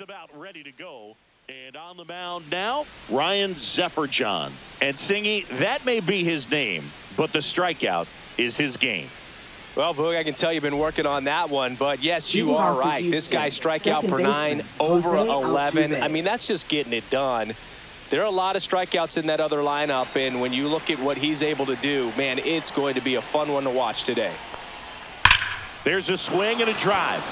just about ready to go. And on the mound now, Ryan Zefferjohn. And Singy, that may be his name, but the strikeout is his game. Well, Boog, I can tell you've been working on that one, but yes, you are right. This guy's strikeout per 9, over 11. I mean, that's just getting it done. There are a lot of strikeouts in that other lineup, and when you look at what he's able to do, man, it's going to be a fun one to watch today. There's a swing and a drive.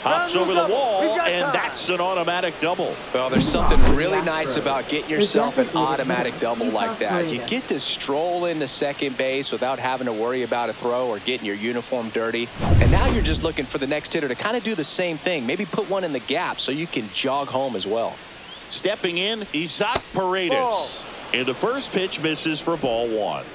Hops over the wall, and that's an automatic double. Well, there's something really nice about getting yourself an automatic double like that. You get to stroll into second base without having to worry about a throw or getting your uniform dirty. And now you're just looking for the next hitter to kind of do the same thing. Maybe put one in the gap so you can jog home as well. Stepping in, Isaac Paredes. And the first pitch misses for ball 1.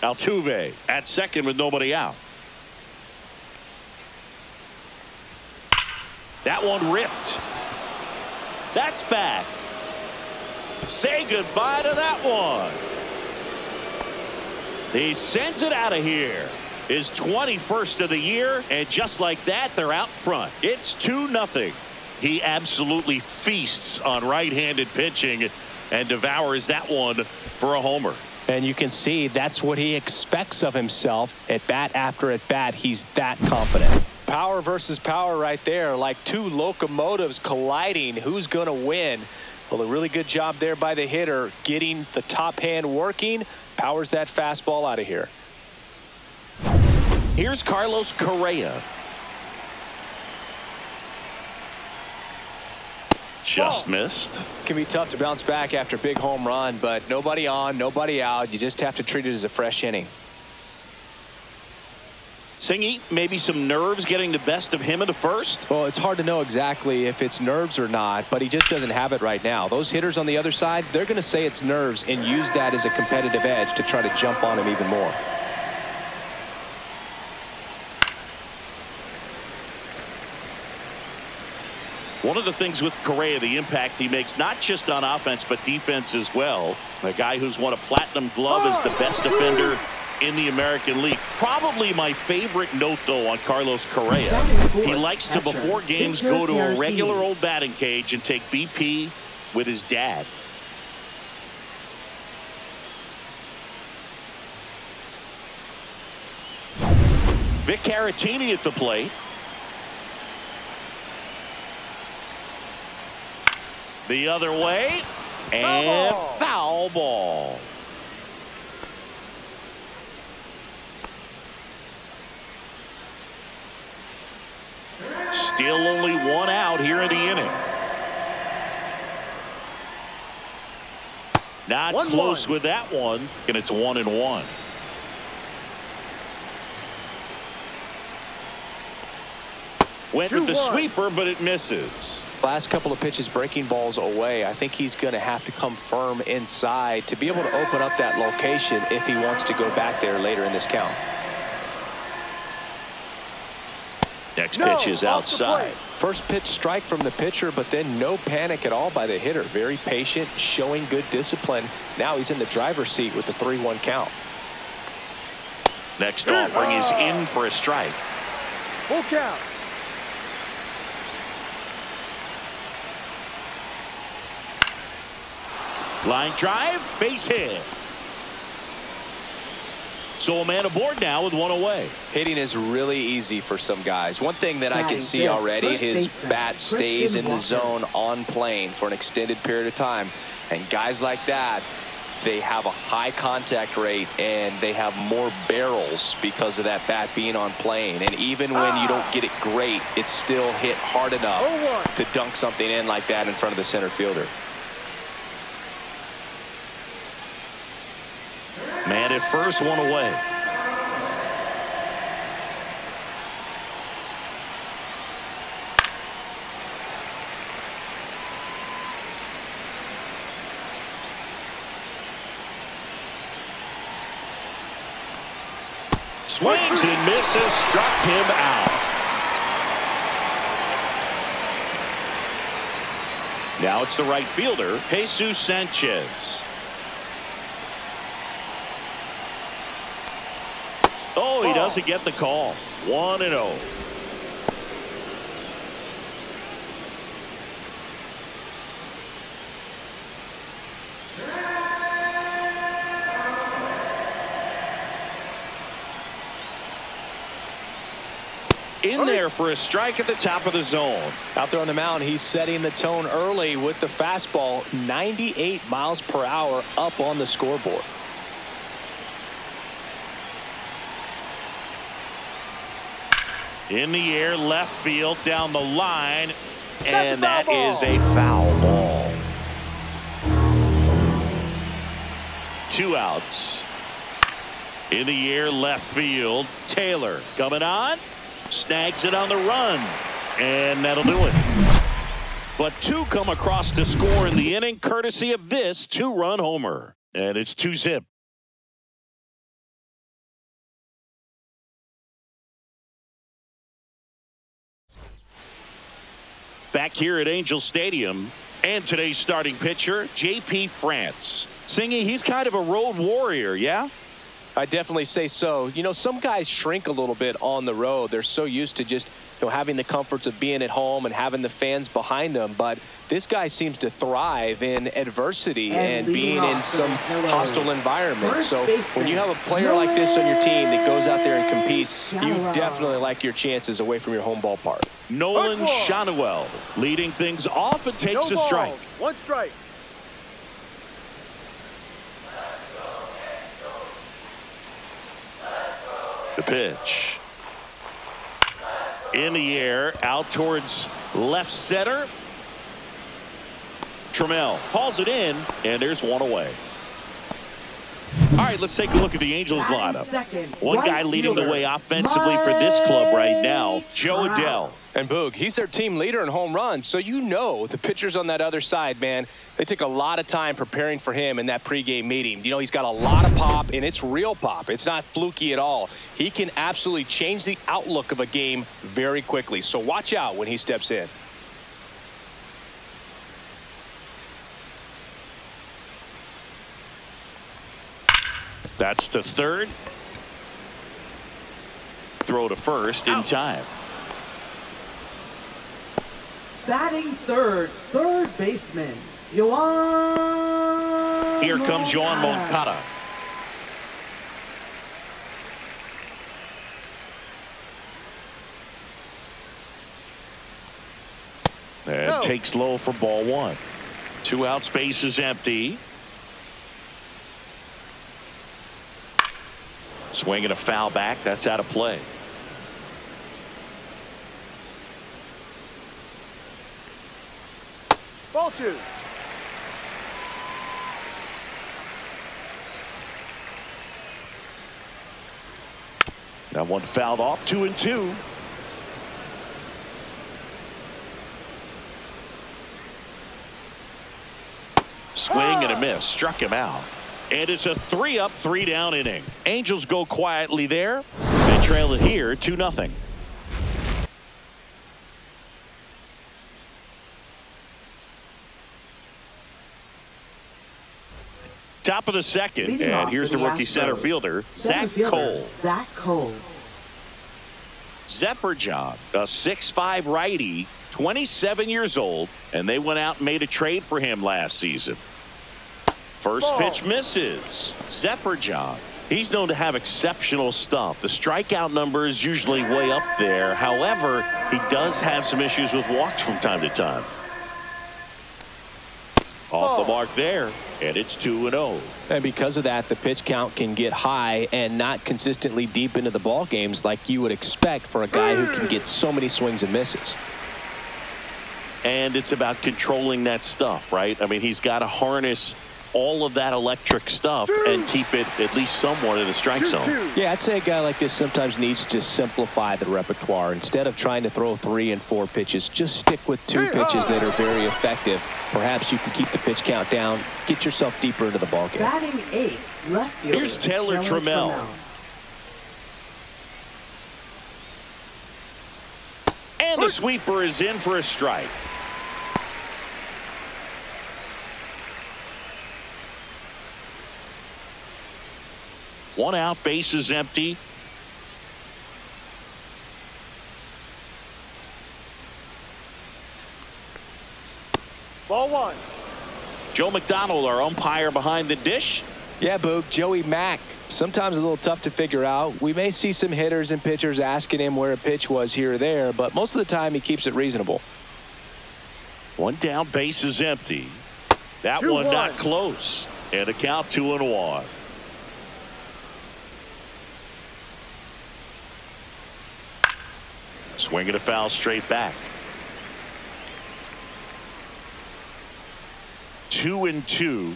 Altuve at second with nobody out. That one ripped. That's back. Say goodbye to that one. He sends it out of here. His 21st of the year, and just like that, they're out front. It's 2-0. He absolutely feasts on right-handed pitching and devours that one for a homer. And you can see that's what he expects of himself at bat after at bat. He's that confident. Power versus power right there, like two locomotives colliding. Who's going to win? Well, a really good job there by the hitter, getting the top hand working. Powers that fastball out of here. Here's Carlos Correa. Just missed. Can be tough to bounce back after a big home run, but nobody on, nobody out. You just have to treat it as a fresh inning. Singy, maybe some nerves getting the best of him in the first? Well, it's hard to know exactly if it's nerves or not, but he just doesn't have it right now. Those hitters on the other side, they're going to say it's nerves and use that as a competitive edge to try to jump on him even more. One of the things with Correa, the impact he makes, not just on offense, but defense as well. A guy who's won a platinum glove as the best defender in the American League. Probably my favorite note, though, on Carlos Correa. He likes to, before games, go to a regular old batting cage and take BP with his dad. Vic Caratini at the plate. The other way, and foul ball. Still only one out here in the inning. Not close with that one, and it's 1-1. Went with the sweeper, but it misses. Last couple of pitches breaking balls away. I think he's going to have to come firm inside to be able to open up that location if he wants to go back there later in this count. Next pitch is outside. First pitch strike from the pitcher, but then no panic at all by the hitter. Very patient, showing good discipline. Now he's in the driver's seat with the 3-1 count. Next offering is in for a strike. Full count. Line drive, base hit. So a man aboard now with one away. Hitting is really easy for some guys. One thing that I can see already, his bat stays in the zone on plane for an extended period of time. And guys like that, they have a high contact rate and they have more barrels because of that bat being on plane. And even when you don't get it great, it's still hit hard enough to dunk something in like that in front of the center fielder. Man at first, one away. Swings and misses, struck him out. Now it's the right fielder, Jesus Sanchez. Oh, he doesn't get the call. 1-0. In there for a strike at the top of the zone. Out there on the mound, he's setting the tone early with the fastball. 98 miles per hour up on the scoreboard. In the air, left field, down the line, and that is a foul ball. 2 outs. In the air, left field, Taylor coming on. Snags it on the run, and that'll do it. But 2 come across to score in the inning, courtesy of this 2-run homer. And it's 2-zip. Back here at Angel Stadium, and today's starting pitcher, J.P. France. Singy, he's kind of a road warrior, yeah? I definitely say so. You know, some guys shrink a little bit on the road. They're so used to just, you know, having the comforts of being at home and having the fans behind them. But this guy seems to thrive in adversity and being in some hostile environment. So when you have a player like this on your team that goes out there and competes, you definitely like your chances away from your home ballpark. Nolan Shanuel leading things off and takes a strike. 1 strike. The pitch. In the air, out towards left center. Trammell hauls it in, and there's 1 away. All right, let's take a look at the Angels lineup. One guy leading the way offensively for this club right now, Joe Adell. And Boog, he's their team leader in home runs. So you know the pitchers on that other side, man, they took a lot of time preparing for him in that pregame meeting. You know, he's got a lot of pop, and it's real pop. It's not fluky at all. He can absolutely change the outlook of a game very quickly. So watch out when he steps in. That's to third. Throw to first in time. Batting third baseman, Yoan. Here comes Yoan Moncada. And takes low for ball 1. 2 outs, base is empty. Swinging a foul back. That's out of play. Ball 2. That one fouled off. 2-2. Swing and a miss. Struck him out. And it's a 3-up, 3-down inning. Angels go quietly there. They trail it here 2-0. Top of the second, and here's the rookie center fielder, Zach Cole. Zephyr John, a 6'5" righty, 27 years old, and they went out and made a trade for him last season. First pitch misses. Zephyr John. He's known to have exceptional stuff. The strikeout number is usually way up there. However, he does have some issues with walks from time to time. Off the mark there, and it's 2-0. And because of that, the pitch count can get high and not consistently deep into the ball games like you would expect for a guy who can get so many swings and misses. And it's about controlling that stuff, right? I mean, he's got to harness all of that electric stuff and keep it at least somewhat in the strike zone. Yeah, I'd say a guy like this sometimes needs to simplify the repertoire. Instead of trying to throw 3 and 4 pitches, just stick with 2 pitches that are very effective. Perhaps you can keep the pitch count down, get yourself deeper into the ballgame. Batting 8th, left fielder. Here's Taylor Trammell. And the sweeper is in for a strike. One out, base is empty. Ball one. Joe McDonald, our umpire behind the dish. Yeah, Boog, Joey Mack. Sometimes a little tough to figure out. We may see some hitters and pitchers asking him where a pitch was here or there, but most of the time he keeps it reasonable. One down, base is empty. That 2-1. not close. And a count 2-1. Swinging a foul straight back. 2-2.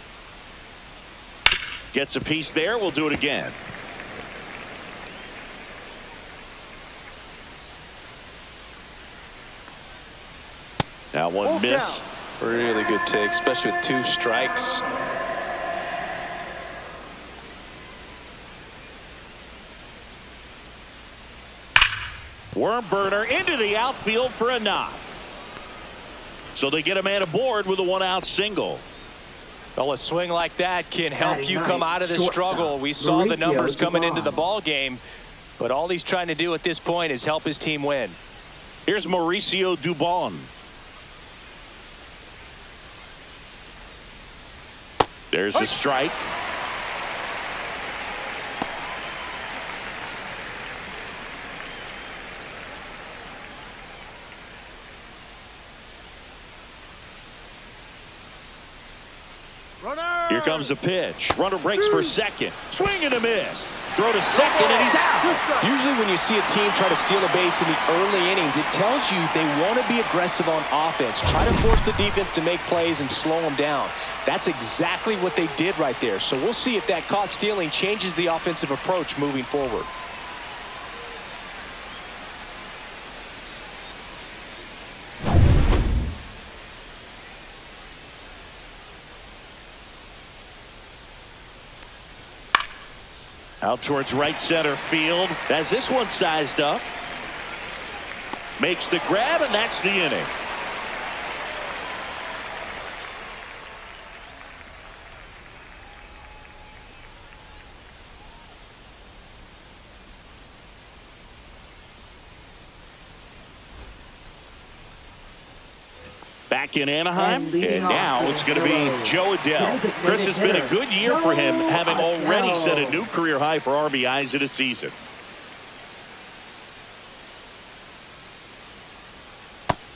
Gets a piece there. We'll do it again. That one Full missed. count. Really good take, especially with 2 strikes. Worm burner into the outfield for a knock. So they get a man aboard with a 1-out single. Well, a swing like that can help Batting you come ninth, out of the shortstop, struggle. We saw the Mauricio numbers coming into the Dubon. ball game, but all he's trying to do at this point is help his team win. Here's Mauricio Dubon. There's a strike. Runner. Here comes the pitch. Runner breaks for second. Swing and a miss. Throw to second and he's out. Usually when you see a team try to steal a base in the early innings, it tells you they want to be aggressive on offense. Try to force the defense to make plays and slow them down. That's exactly what they did right there. So we'll see if that caught stealing changes the offensive approach moving forward. Out towards right center field. As this one sized up. Makes the grab, and that's the inning. Back in Anaheim, and now it's going to be Joe Adell. Chris, has been a good year for him, having already set a new career high for RBIs in a season.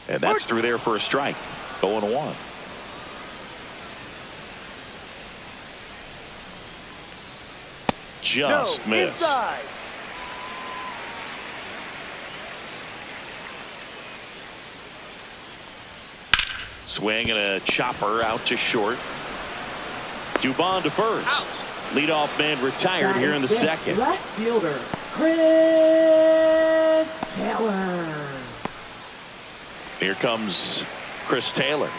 And that's through there for a strike. 0-1. Just missed. Inside. Swing and a chopper out to short. Dubon to first. Leadoff man retired here in the second. Left fielder, Chris Taylor. Here comes Chris Taylor.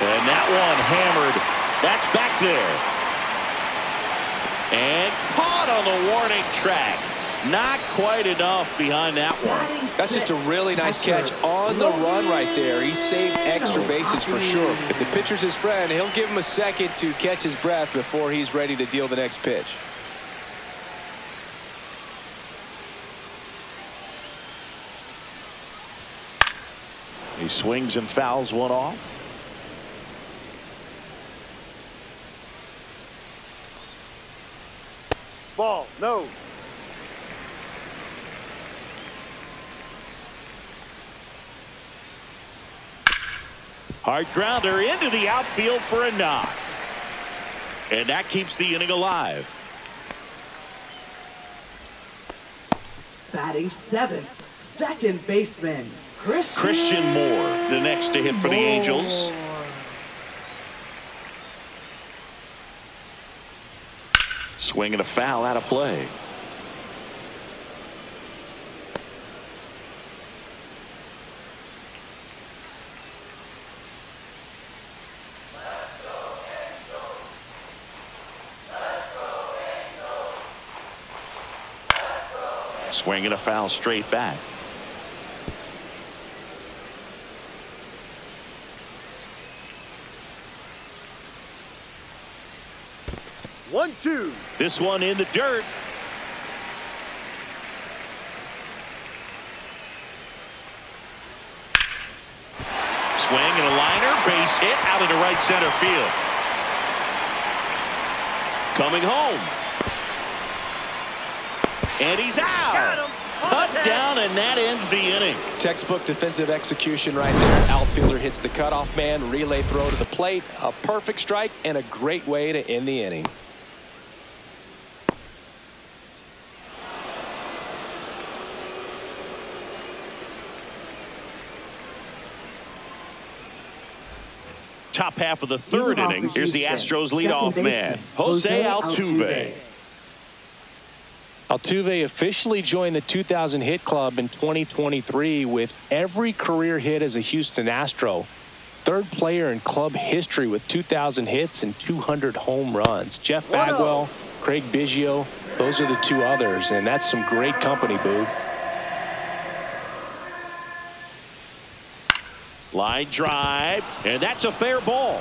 And that one hammered. That's back there. And caught on the warning track. Not quite enough behind that one. That's just a really nice catch on the run right there. He saved extra bases for sure. If the pitcher's his friend, he'll give him a second to catch his breath before he's ready to deal the next pitch. He swings and fouls one off. Ball. No. Hard grounder into the outfield for a knock. And that keeps the inning alive. Batting seventh, second baseman, Christian Moore, the next to hit for the Angels. Swing and a foul out of play. Swing and a foul straight back. 1-2. This one in the dirt. Swing and a liner, base hit out into right center field. Coming home. And he's out. Cut down, and that ends the inning. Textbook defensive execution right there. Outfielder hits the cutoff man, relay throw to the plate. A perfect strike and a great way to end the inning. Top half of the third inning. Here's the Astros leadoff man, Jose Altuve. Altuve officially joined the 2,000 hit club in 2023 with every career hit as a Houston Astro. Third player in club history with 2,000 hits and 200 home runs. Jeff Bagwell, Craig Biggio, those are the two others, and that's some great company, Boog. Line drive, and that's a fair ball.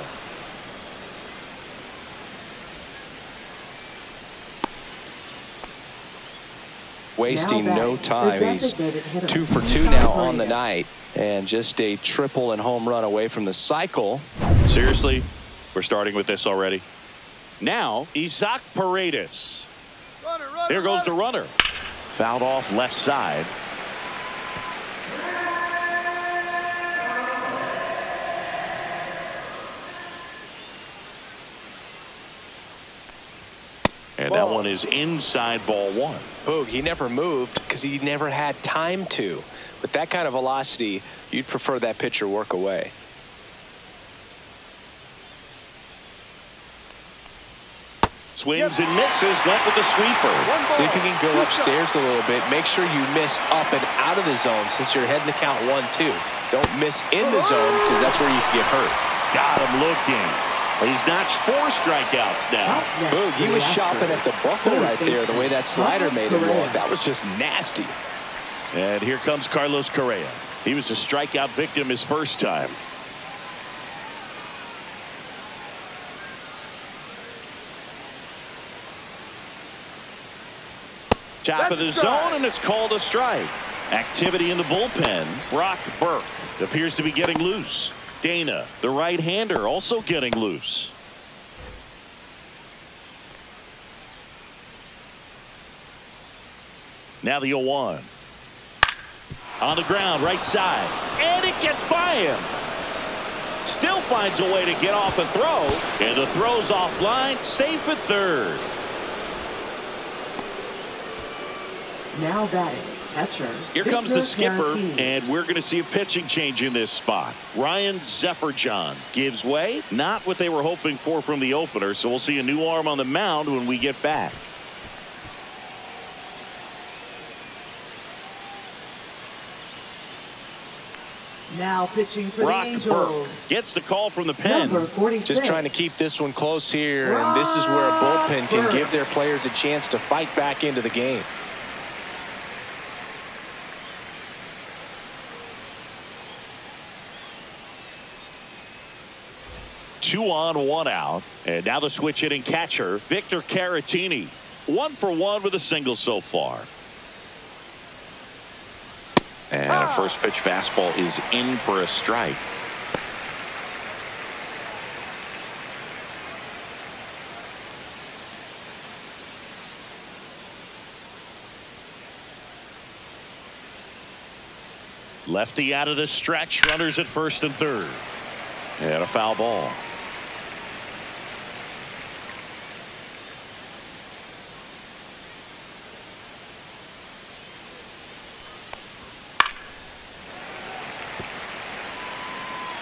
Wasting no time. He's 2 for 2 now on the night, and just a triple and home run away from the cycle. Seriously, we're starting with this already. Now, Isaac Paredes. Here goes the runner. Fouled off left side. And that one is inside, ball one. Boog, he never moved because he never had time to. With that kind of velocity, you'd prefer that pitcher work away. Swings and misses, went with the sweeper. See if you can go upstairs a little bit. Make sure you miss up and out of the zone since you're heading to count 1-2. Don't miss in the zone because that's where you can get hurt. Got him looking. He's notched 4 strikeouts now. Boog, he was shopping at the buckle right there, the way that slider made him look. That was just nasty. And here comes Carlos Correa. He was a strikeout victim his first time. Top of the zone, and it's called a strike. Activity in the bullpen. Brock Burke appears to be getting loose. Dana, the right-hander, also getting loose. Now the 0-1. On the ground, right side. And it gets by him. Still finds a way to get off a throw. And the throw's offline, safe at third. Now batting. Catcher. Here comes the skipper, and we're going to see a pitching change in this spot. Ryan Zefferjohn gives way. Not what they were hoping for from the opener, so we'll see a new arm on the mound when we get back. Now pitching for Brock the Angels. Burke gets the call from the pen. Number 46. Just trying to keep this one close here, and this is where a bullpen can give their players a chance to fight back into the game. Two on, one out. And now the switch hitting catcher, Victor Caratini. 1 for 1 with a single so far. And a first pitch fastball is in for a strike. Lefty out of the stretch, runners at first and third. And a foul ball.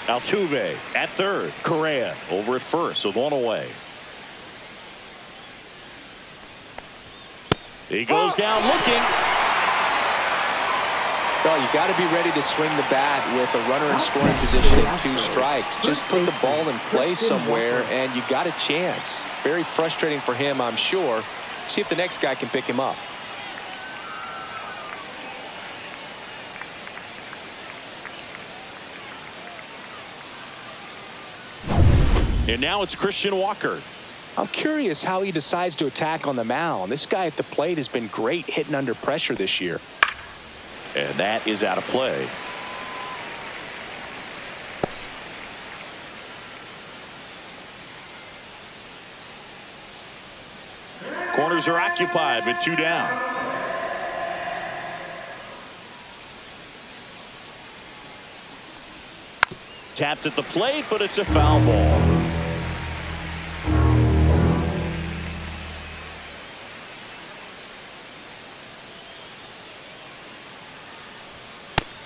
Altuve at third. Correa over at first with 1 away. He goes down looking. Well, you got to be ready to swing the bat with a runner in scoring position and 2 strikes. Just put the ball in play somewhere and you got a chance. Very frustrating for him, I'm sure. See if the next guy can pick him up. And now it's Christian Walker. I'm curious how he decides to attack on the mound. This guy at the plate has been great hitting under pressure this year. And that is out of play. Corners are occupied with 2 down. Tapped at the plate, but it's a foul ball.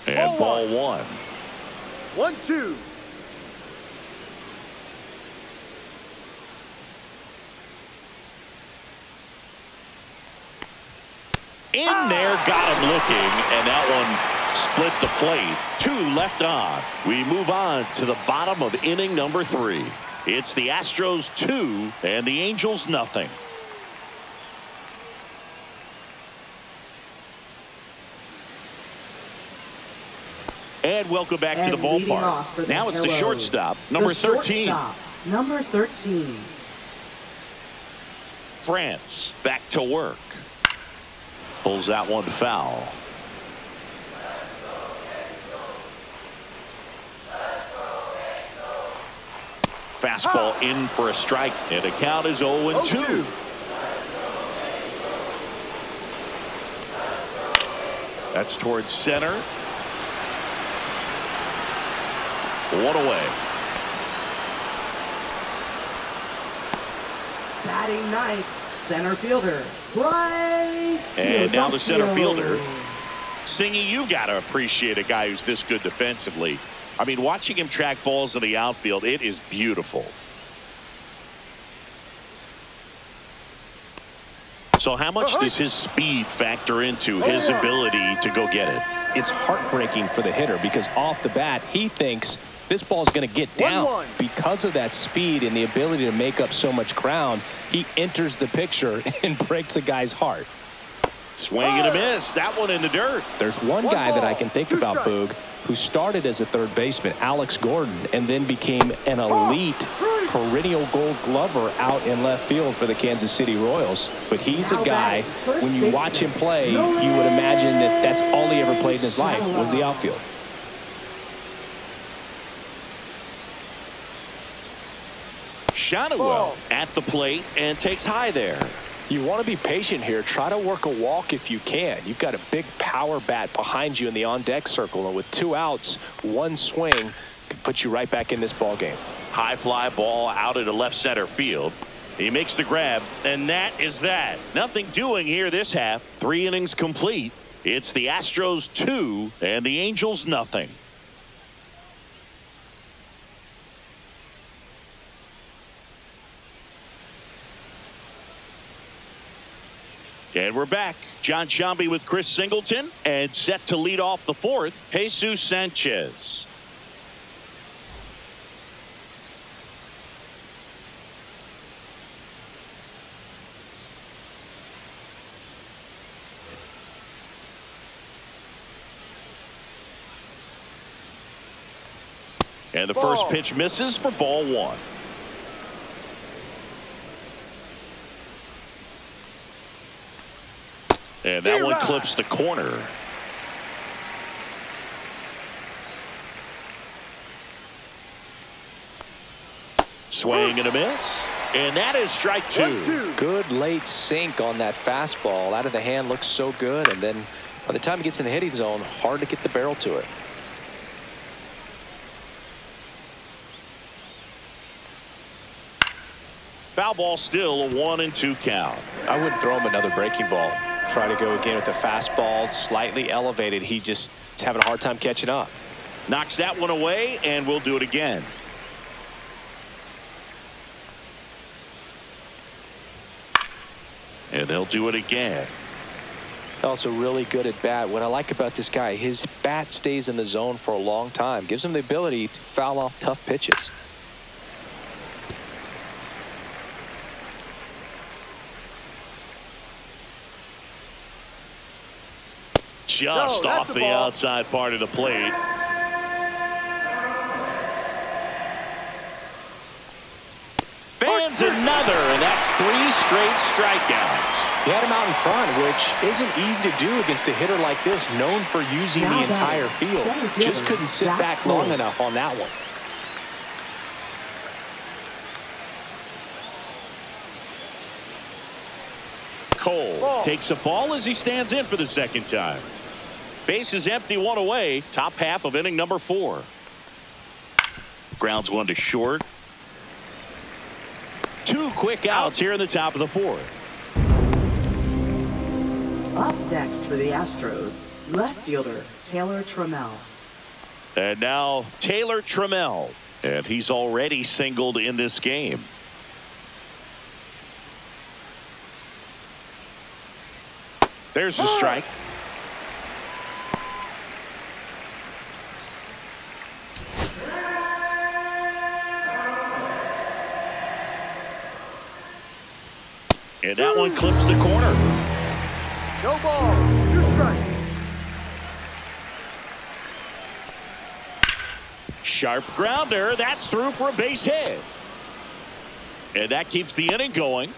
And ball 1. 1-2. In there, got him looking, and that one split the plate. 2 left on. We move on to the bottom of inning number 3. It's the Astros 2 and the Angels nothing. And welcome back to the ballpark. Now it's the shortstop, number 13. Number 13. France back to work. Pulls that one foul. Fastball in for a strike, and the count is 0-2. That's towards center. 1 away. Batting ninth, center fielder, Bryce. And now the center fielder. Singy, you got to appreciate a guy who's this good defensively. I mean, watching him track balls in the outfield, it is beautiful. So how much does his speed factor into his ability to go get it? It's heartbreaking for the hitter because off the bat, he thinks this ball's going to get down. 1-1. Because of that speed and the ability to make up so much ground, he enters the picture and breaks a guy's heart. Swing and a miss. That one in the dirt. There's one guy that I can think about, Boog, who started as a third baseman, Alex Gordon, and then became an elite perennial gold glover out in left field for the Kansas City Royals. But he's a guy, when you watch him play, you would imagine that that's all he ever played in his life was the outfield. Shadowell at the plate and takes high there. You want to be patient here. Try to work a walk if you can. You've got a big power bat behind you in the on-deck circle, and with 2 outs, 1 swing can put you right back in this ball game. High fly ball out into left center field. He makes the grab, and that is that. Nothing doing here this half. 3 innings complete. It's the Astros 2 and the Angels nothing. And we're back. John Sciambi with Chris Singleton, and set to lead off the 4th, Jesus Sanchez. And the first pitch misses for ball 1. And that one clips the corner. Swing and a miss. And that is strike 2. Good late sink on that fastball. Out of the hand looks so good. And then by the time he gets in the hitting zone, hard to get the barrel to it. Foul ball, still a 1-2 count. I wouldn't throw him another breaking ball. Try to go again with the fastball, slightly elevated. He just is having a hard time catching up. Knocks that one away, and we'll do it again. And they'll do it again. Also really good at bat. What I like about this guy, his bat stays in the zone for a long time. Gives him the ability to foul off tough pitches. Just off the outside part of the plate. lands another, and that's 3 straight strikeouts. He had him out in front, which isn't easy to do against a hitter like this, known for using the entire field. Just couldn't sit back long enough on that one. Cole takes a ball as he stands in for the second time. Base is empty, 1 away. Top half of inning number 4. Grounds 1 to short. 2 quick outs here in the top of the 4th. Up next for the Astros, left fielder Taylor Trammell. And now Taylor Trammell, and he's already singled in this game. There's the strike. And that one clips the corner. No ball. 2 strikes. Sharp grounder. That's through for a base hit. And that keeps the inning going.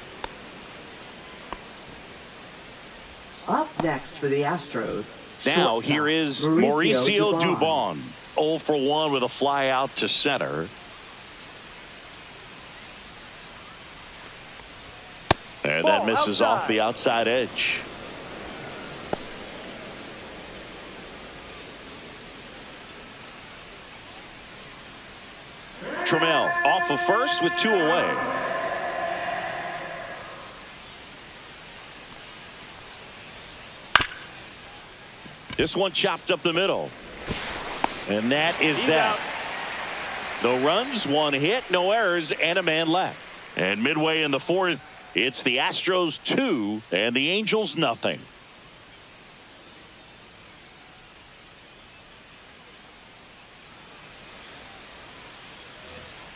Up next for the Astros. Now here is Mauricio Dubon. 0 for 1 with a fly out to center. And that misses off the outside edge. Trammell off of first with 2 away. This one chopped up the middle. And that is that. No runs, 1 hit, no errors, and a man left. And midway in the 4th, it's the Astros 2 and the Angels nothing.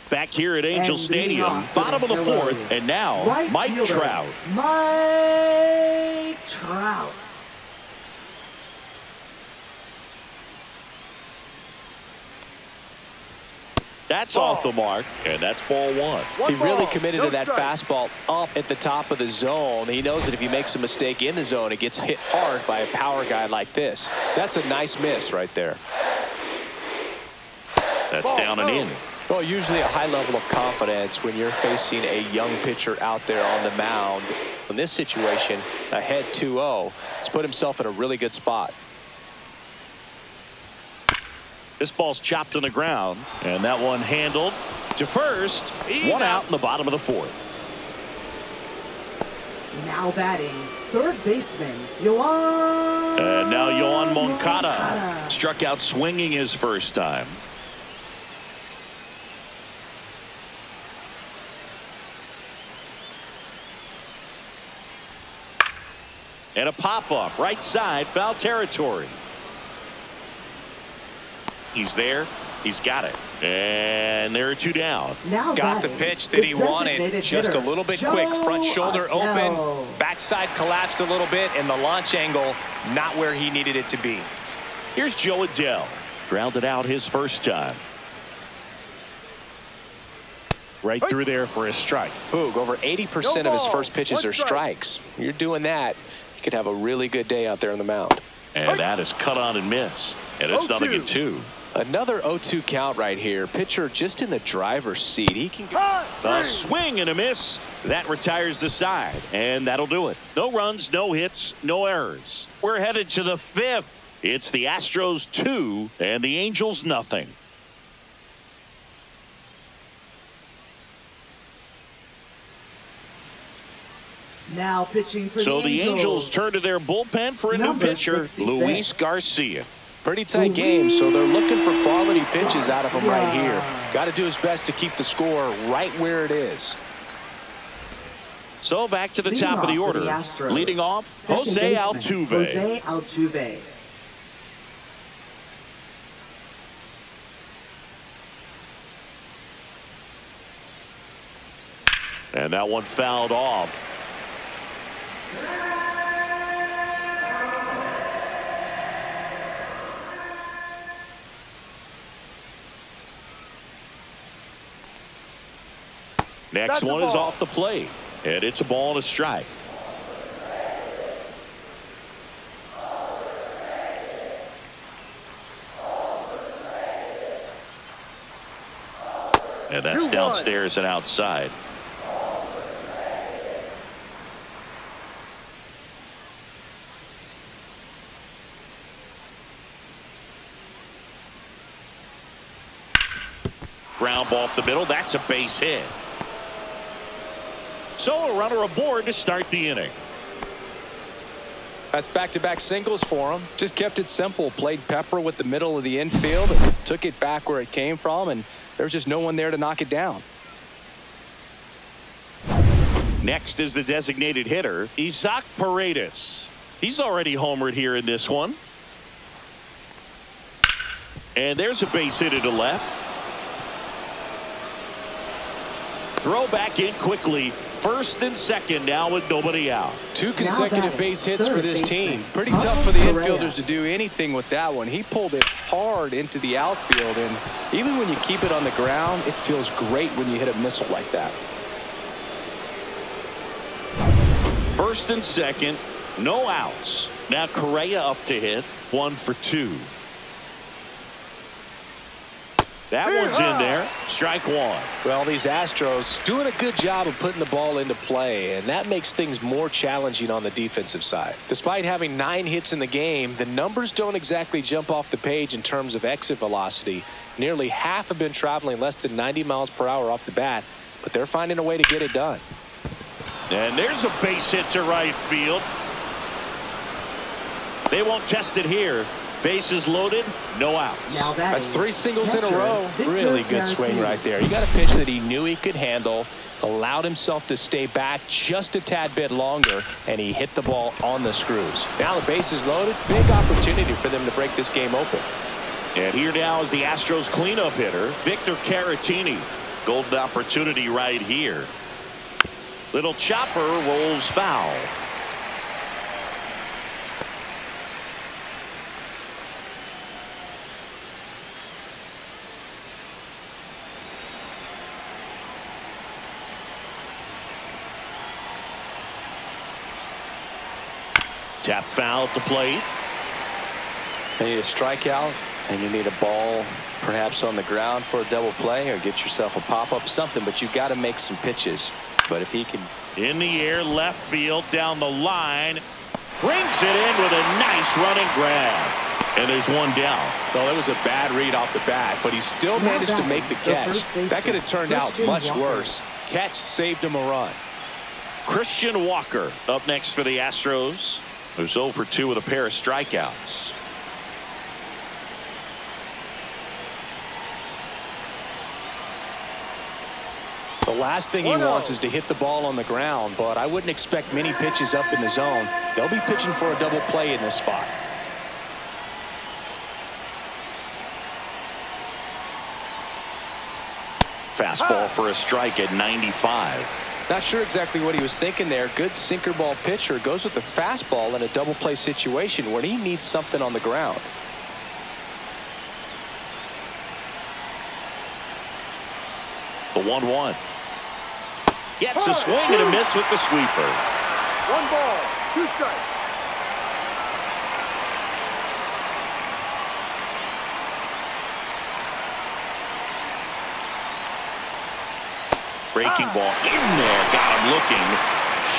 Back here at Angel Stadium, bottom of the 4th, and now Mike Trout. Mike Trout. That's off the mark, and that's ball 1. He really committed to that fastball up at the top of the zone. He knows that if he makes a mistake in the zone, it gets hit hard by a power guy like this. That's a nice miss right there. That's down and in. Well, usually a high level of confidence when you're facing a young pitcher out there on the mound. In this situation, ahead 2-0, he's put himself in a really good spot. This ball's chopped on the ground, and that one handled to first. 1 out in the bottom of the 4th. Now batting, third baseman, Yoan. And now Yoan Moncada struck out swinging his first time. And a pop-up, right side, foul territory. He's there. He's got it. And there are 2 down. Now got the pitch that he wanted. Just a little bit quick. Front shoulder open. Backside collapsed a little bit. And the launch angle not where he needed it to be. Here's Joe Adell. Grounded out his first time. Right through there for a strike. Boog, over 80% of his first pitches are strikes. You're doing that, you could have a really good day out there on the mound. And that is cut on and missed. And it's nothing at 2. Another 0-2 count right here. Pitcher just in the driver's seat. He can a swing and a miss. That retires the side. And that'll do it. No runs, no hits, no errors. We're headed to the 5th. It's the Astros 2 and the Angels nothing. Now pitching for so the Angels turn to their bullpen for a new pitcher, 66. Luis Garcia. Pretty tight game, so they're looking for quality pitches out of him right here. Got to do his best to keep the score right where it is. So back to the top of the order. Leading off, Jose Altuve. Jose Altuve. And that one fouled off. Next That's a one is ball. off the plate, and it's a ball and a strike. And that's 2-1. downstairs and outside. Ground ball up the middle. That's a base hit. So a runner aboard to start the inning. That's back-to-back singles for him. Just kept it simple. Played pepper with the middle of the infield and took it back where it came from, and there was just no one there to knock it down. Next is the designated hitter, Isaac Paredes. He's already homered here in this one. And there's a base hit to left. Throw back in quickly. First and second now with nobody out. 2 consecutive base hits for this team. Pretty Jose tough for the Correa. infielders to do anything with that one. He pulled it hard into the outfield, and even when you keep it on the ground, it feels great when you hit a missile like that. First and second, no outs. Now Correa up to hit, 1 for 2. That one's in there. Strike 1. Well, these Astros doing a good job of putting the ball into play, and that makes things more challenging on the defensive side. Despite having 9 hits in the game, the numbers don't exactly jump off the page in terms of exit velocity. Nearly half have been traveling less than 90 miles per hour off the bat, but they're finding a way to get it done. And there's a base hit to right field. They won't test it here. Bases loaded, no outs. Now That's 3 singles in a row. Really good swing right there. You got a pitch that he knew he could handle, allowed himself to stay back just a tad bit longer, and he hit the ball on the screws. Now the base is loaded. Big opportunity for them to break this game open. And here now is the Astros cleanup hitter, Victor Caratini. Golden opportunity right here. Little chopper rolls foul. Tap foul at the plate. You need a strikeout, and you need a ball perhaps on the ground for a double play, or get yourself a pop-up, something, but you've got to make some pitches. But if he can... In the air, left field, down the line. Brings it in with a nice running grab. And there's one down. Well, it was a bad read off the bat, but he still managed to make the catch. That could have turned out much worse. Catch saved him a run. Christian Walker up next for the Astros, who's 0 for 2 with a pair of strikeouts. The last thing he wants is to hit the ball on the ground, but I wouldn't expect many pitches up in the zone. They'll be pitching for a double play in this spot. Fastball for a strike at 95. Not sure exactly what he was thinking there. Good sinker ball pitcher goes with the fastball in a double play situation where he needs something on the ground. The 1-1. Gets a swing and a miss with the sweeper. 1 ball, 2 strikes. Breaking ball in there. Got him looking.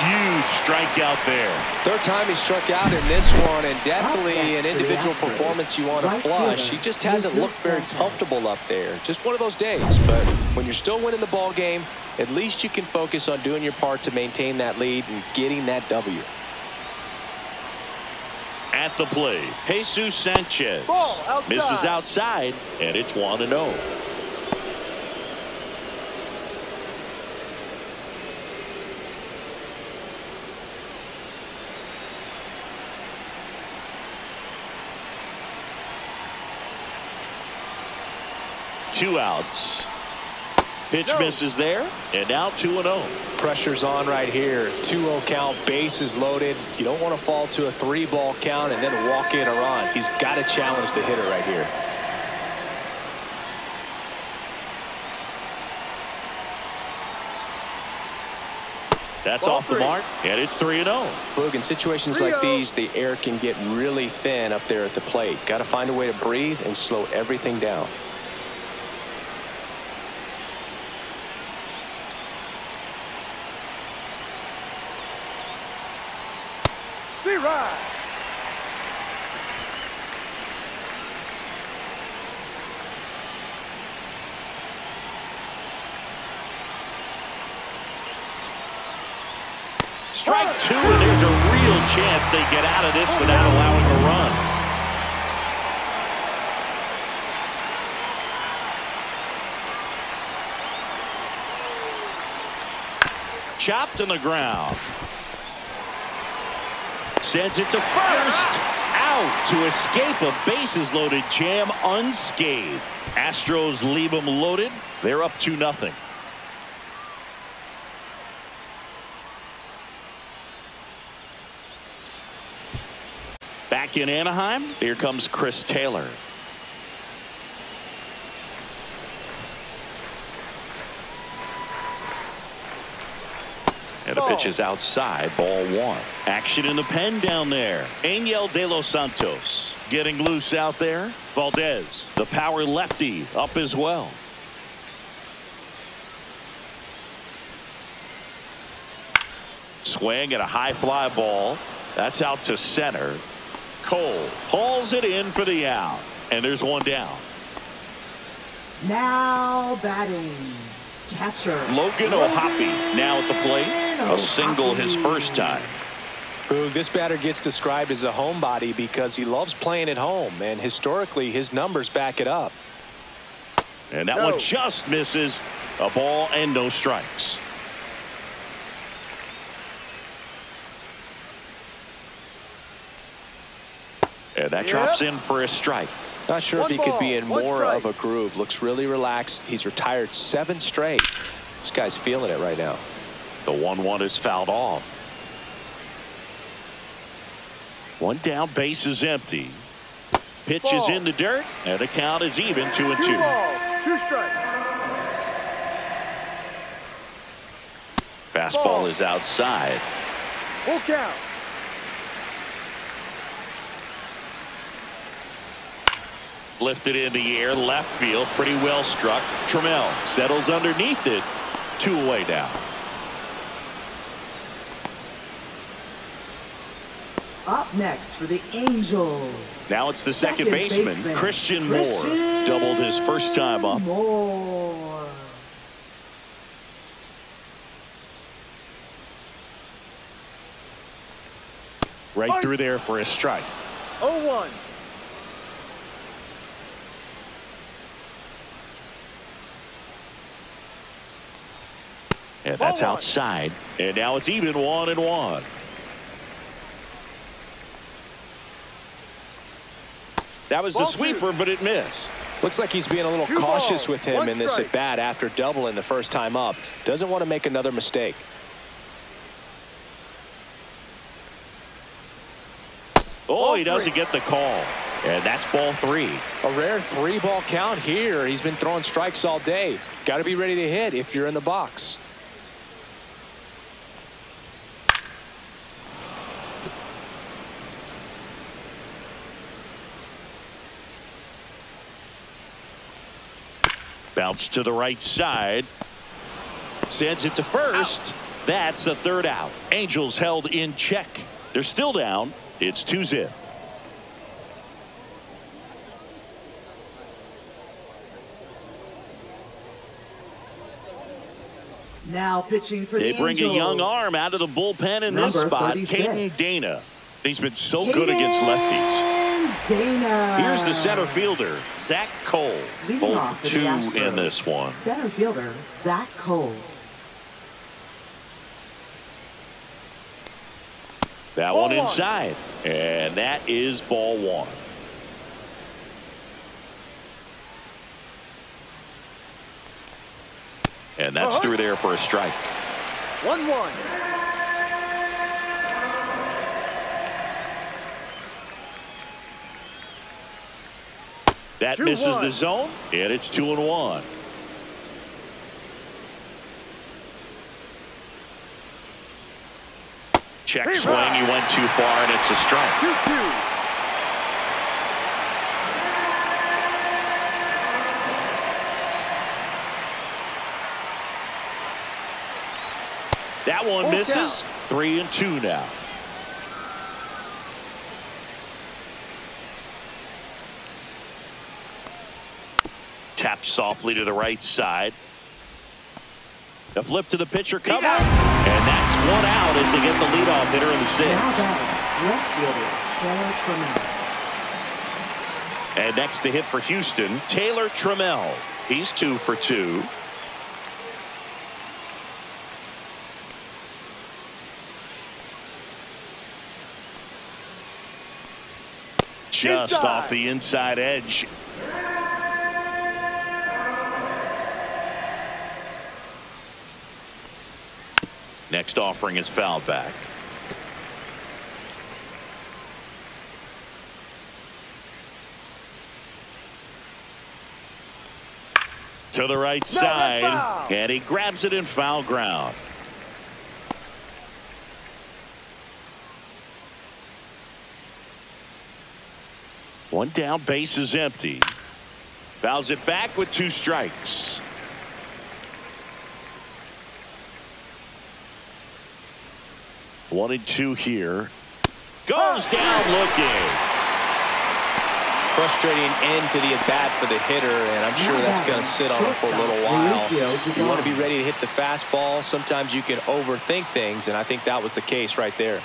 Huge strikeout there. 3rd time he struck out in this one, and definitely an individual performance you want to flush. He just hasn't looked very comfortable up there. Just one of those days. But when you're still winning the ball game, at least you can focus on doing your part to maintain that lead and getting that W. At the plate, Jesus Sanchez Ball outside. misses outside, and it's 1-0. Two outs. Pitch misses there, and now 2-0. Pressure's on right here. 2-0 count, bases loaded. You don't want to fall to a 3-ball count and then walk in a run. He's got to challenge the hitter right here. That's Ball off the three. mark, and it's 3-0. Boog, in situations like these, the air can get really thin up there at the plate. Got to find a way to breathe and slow everything down. Right. Strike two, and there's a real chance they get out of this without allowing a run. Chopped in the ground. Sends it to first. Out to escape a bases-loaded jam unscathed. Astros leave them loaded. They're up 2-0. Back in Anaheim, here comes Chris Taylor. And the pitch is outside, ball one. Action in the pen down there. Angel De Los Santos getting loose out there. Valdez, the power lefty, up as well. Swing at a high fly ball. That's out to center. Cole hauls it in for the out. And there's one down. Now batting. Catcher Logan O'Hoppe now at the plate. A single his first time. Boog, this batter gets described as a homebody because he loves playing at home, and historically his numbers back it up. And that one just misses. A ball and no strikes. And that drops in for a strike. Not sure if he could be in more of a groove. Looks really relaxed. He's retired 7 straight. This guy's feeling it right now. The 1-1 is fouled off. One down, base is empty. Pitch is in the dirt, and the count is even 2-2. 2 balls, 2 strikes. Fastball is outside. Full count. Lifted in the air, left field, pretty well struck. Trammell settles underneath it. 2 away now. Up next for the Angels. Now it's the second baseman, Christian Moore. Doubled his first time up. Moore. Right through there for a strike. 0-1. And that's outside. And now it's even 1-1. That was the sweeper, but it missed. Looks like he's being a little cautious with him in this at bat after doubling the first time up. Doesn't want to make another mistake. Oh, he doesn't get the call. And that's ball 3. A rare 3-ball count here. He's been throwing strikes all day. Got to be ready to hit if you're in the box. Bounce to the right side. Sends it to first. That's the third out. Angels held in check. They're still down. It's 2-0. Now pitching for the They bring Angels. a young arm out of the bullpen in this Number spot. 36. Caden Dana. He's been so good against lefties. Dana. Here's the center fielder, Zach Cole. Leading off Both for the 2 Astros. in this one. Center fielder Zach Cole. That one inside. And that is ball 1. And that's through there for a strike. 1-1. That misses the zone, and it's 2-1. Check swing. He went too far, and it's a strike. 2-2. That one misses. 3-2 now. Taps softly to the right side. The flip to the pitcher coming. And that's one out as they get the leadoff hitter in the sixth. And next to hit for Houston, Taylor Trammell. He's 2 for 2. Just off the inside edge. Next offering is fouled back. To the right side, and he grabs it in foul ground. One down, base is empty. Fouls it back with 2 strikes. One and 2 here. Goes down looking. Frustrating end to the at-bat for the hitter, and I'm sure that's going to sit on him for a little while. You want to be ready to hit the fastball. Sometimes you can overthink things, and I think that was the case right there.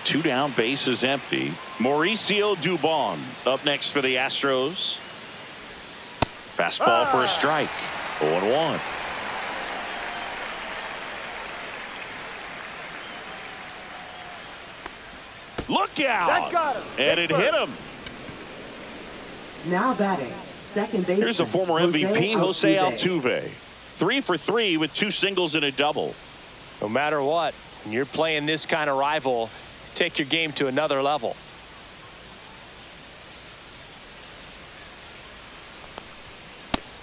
2 down, base is empty. Mauricio Dubon up next for the Astros. Fastball for a strike. 0-1. Look out! And it hit him. Now batting, second base. Here's the former MVP, Jose Altuve. 3 for 3 with 2 singles and a double. No matter what, when you're playing this kind of rival, take your game to another level.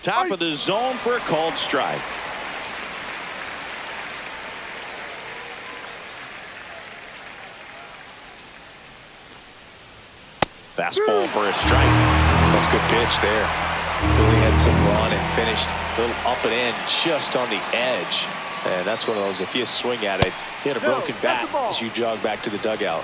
Top of the zone for a called strike. Fastball for a strike. That's a good pitch there. Really had some run and finished a little up and in just on the edge. And that's one of those, if you swing at it, hit a broken bat as you jog back to the dugout.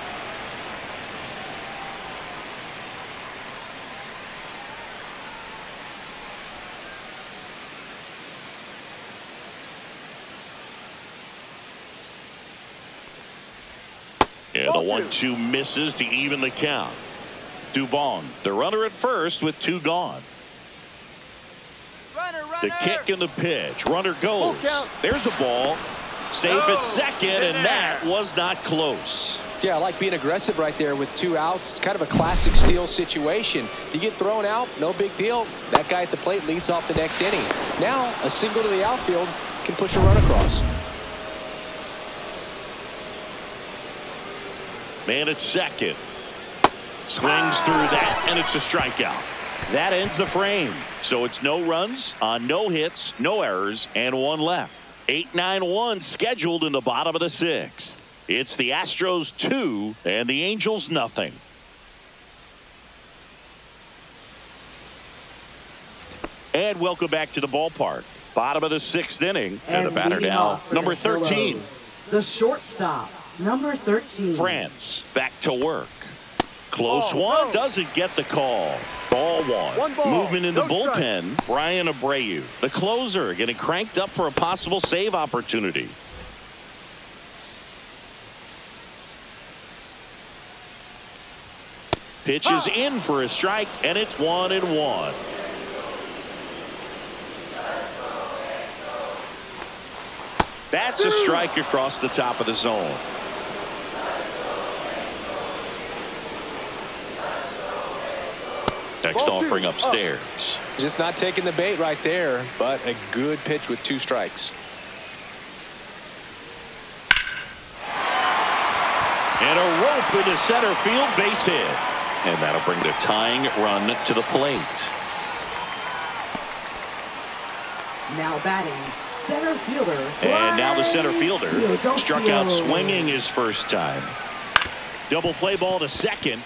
And the 1-2 misses to even the count. Dubon, the runner at first with 2 gone. The kick and the pitch. Runner goes. There's a ball. Safe at second, and that was not close. Yeah, I like being aggressive right there with 2 outs. It's kind of a classic steal situation. You get thrown out, no big deal. That guy at the plate leads off the next inning. Now, a single to the outfield can push a run across. Man at second. Swings through that, and it's a strikeout. That ends the frame. So it's no runs on no hits, no errors, and 1 left. 8-9-1 scheduled in the bottom of the 6th. It's the Astros 2 and the Angels nothing. And welcome back to the ballpark. Bottom of the 6th inning, and the batter now, number 13. The shortstop, number 13. France back to work. Close one, doesn't get the call. Ball 1. Movement in the bullpen, Brian Abreu. The closer getting cranked up for a possible save opportunity. Pitch is in for a strike, and it's 1-1. That's a strike across the top of the zone. Next offering upstairs. Just not taking the bait right there, but a good pitch with 2 strikes. And a rope into center field, base hit. And that'll bring the tying run to the plate. Now batting, center fielder. And now the center fielder Philadelphia. struck out swinging his first time. Double play ball to second.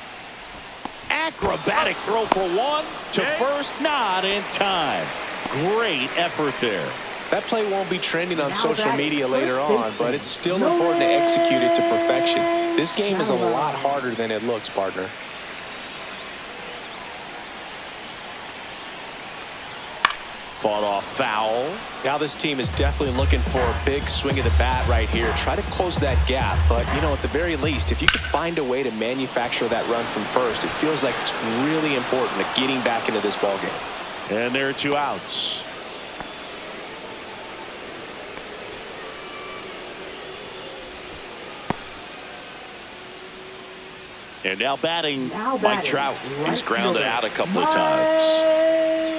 Acrobatic throw for one to first, not in time. Great effort there. That play won't be trending on Now social batting media later first on, baseman. but it's still important to execute it to perfection. This game is a lot harder than it looks, partner. Fought off foul. Now this team is definitely looking for a big swing of the bat right here. Try to close that gap, but you know, at the very least, if you could find a way to manufacture that run from first, it feels like it's really important to getting back into this ballgame. And there are 2 outs. And now batting, Mike Trout. He's grounded out a couple of times.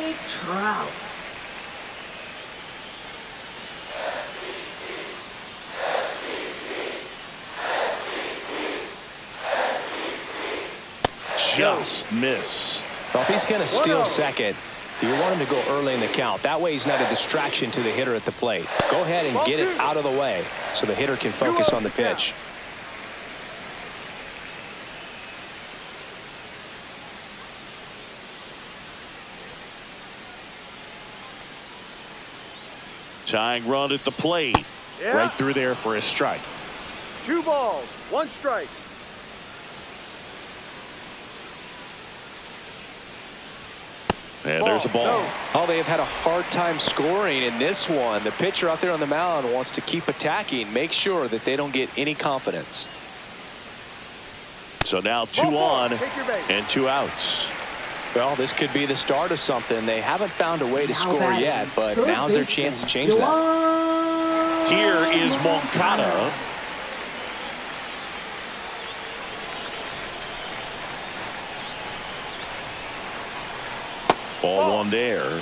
Mike Trout. Just missed. Well, if he's going to steal second, you want him to go early in the count. That way he's not a distraction to the hitter at the plate. Go ahead and get it out of the way so the hitter can focus on the pitch. Tying run at the plate. Yeah. Right through there for a strike. 2 balls, 1 strike. And there's a ball. No. Oh, they have had a hard time scoring in this one. The pitcher out there on the mound wants to keep attacking, make sure that they don't get any confidence. So now 2 Ball on take your base. and 2 outs. Well, this could be the start of something. They haven't found a way to Now score batting, yet, but third now's their baseman, chance to change that. Here is Moncada. Ball 1 there.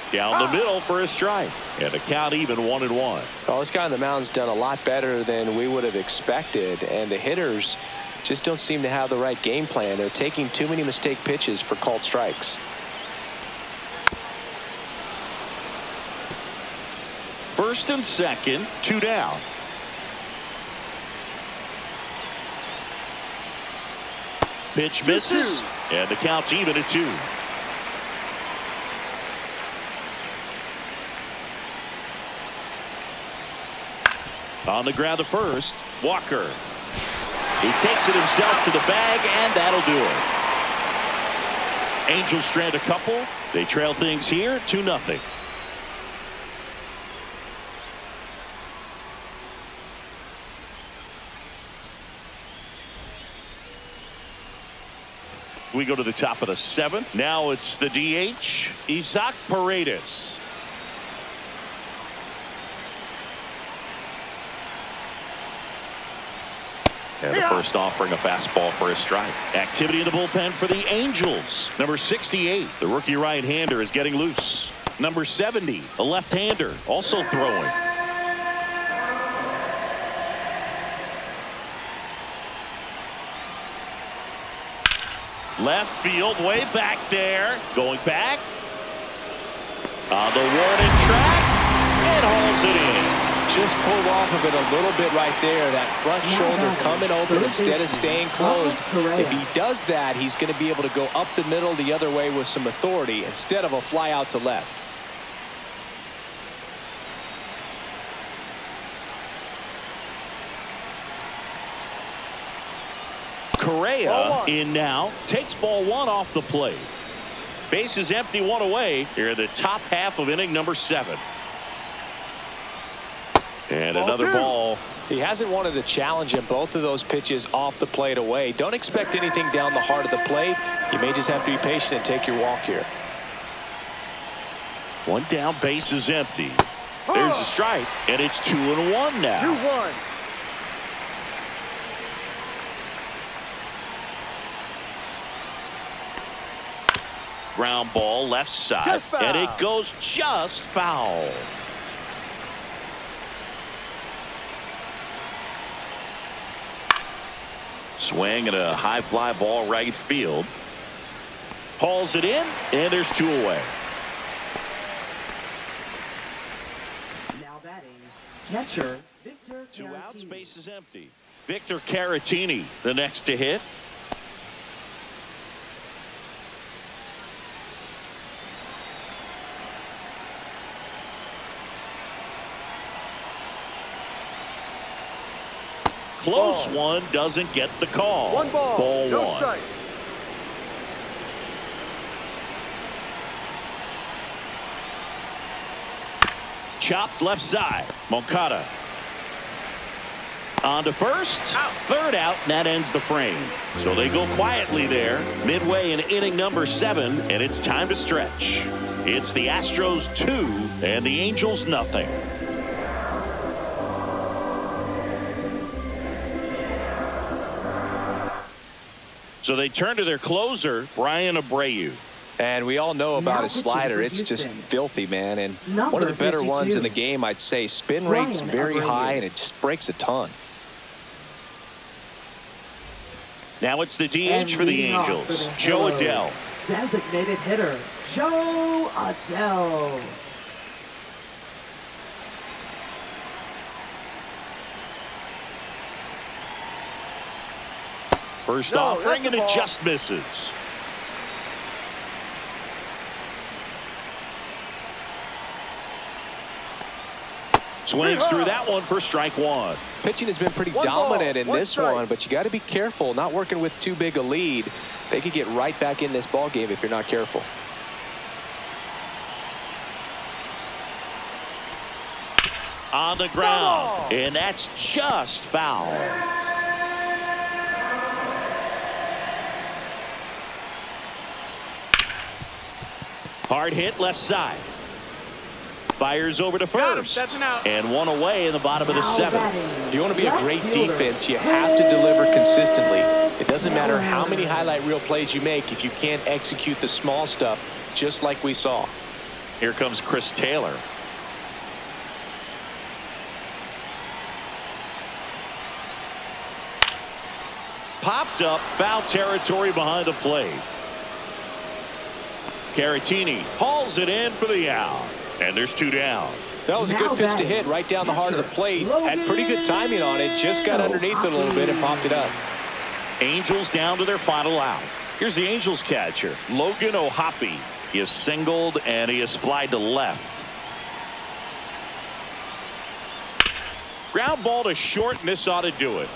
Down the middle for a strike. And a count even 1-1. Well, this guy on the mound's done a lot better than we would have expected, and the hitters just don't seem to have the right game plan. They're taking too many mistake pitches for called strikes. First and second, 2 down. Pitch misses, and the count's even at 2. On the ground to first, Walker. He takes it himself to the bag, and that'll do it. Angels strand a couple. They trail things here 2-0. We go to the top of the 7th. Now it's the DH, Isaac Paredes. And the first offering a fastball for a strike. Activity in the bullpen for the Angels. Number 68, the rookie right-hander, is getting loose. Number 70, a left-hander, also throwing. Left field, way back there. Going back. On the warning track. And hauls it in. Just pulled off of it a little bit right there. That front shoulder coming open instead of staying closed. If he does that, he's going to be able to go up the middle the other way with some authority instead of a fly out to left. Correa in now, takes ball 1 off the plate. Base is empty, 1 away here in the top half of inning number 7. And Ball another 2. ball. He hasn't wanted to challenge him. Both of those pitches off the plate away. Don't expect anything down the heart of the plate. You may just have to be patient and take your walk here. 1 down, base is empty. There's a strike, and it's 2-1 now. 2-1. Ground ball left side, and it goes just foul. Swing and a high fly ball right field. Hauls it in, and there's 2 away. Now batting, catcher Victor 2 outs, Caratini. base is empty. Victor Caratini, the next to hit. Close one, doesn't get the call. 1 ball, no 1. strike. Chopped left side. Moncada on to first. Out. 3rd out, and that ends the frame. So they go quietly there midway in inning number 7, and it's time to stretch. It's the Astros 2 and the Angels nothing. So they turn to their closer, Brian Abreu. And we all know about Now his pitching slider. for It's just Houston. filthy, man. And Number one of the better 52. ones in the game, I'd say. Spin rate's Brian very Abreu. high, and it just breaks a ton. Now it's the DH And for the leading off Angels, for the Joe Halos, Adell. Designated hitter, Joe Adell. First No, offering, that's and a it ball. just misses. Swings through that one for strike 1. Pitching has been pretty 1 ball, dominant in 1 this strike. one, but you got to be careful. Not working with too big a lead. They could get right back in this ball game if you're not careful. On the ground, and that's just foul. Hard hit left side. Fires over to first. That's an out. And 1 away in the bottom of the Now 7th. batting, If you want to be a left great fielder, defense, you have to deliver consistently. It doesn't matter how Taylor. many highlight reel plays you make if you can't execute the small stuff, just like we saw. Here comes Chris Taylor. Popped up, foul territory behind the plate. Caratini hauls it in for the out. And there's 2 down. That was a Now good pitch to batting, hit right down the heart of the plate. catcher, Had pretty good timing on it. Just got underneath it a little bit and popped it up. Angels down to their final out. Here's the Angels catcher, Logan O'Hoppe. He is singled and he is flied to left. Ground ball to short, and this ought to do it.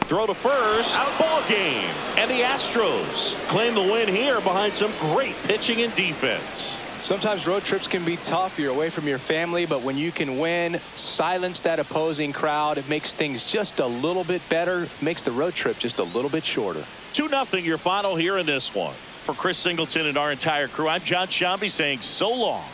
Throw to first. Ball game. And the Astros claim the win here behind some great pitching and defense. Sometimes road trips can be tough. You're away from your family, but when you can win, silence that opposing crowd, it makes things just a little bit better, makes the road trip just a little bit shorter. 2-0 your final here in this one. For Chris Singleton and our entire crew, I'm John Shambi saying so long.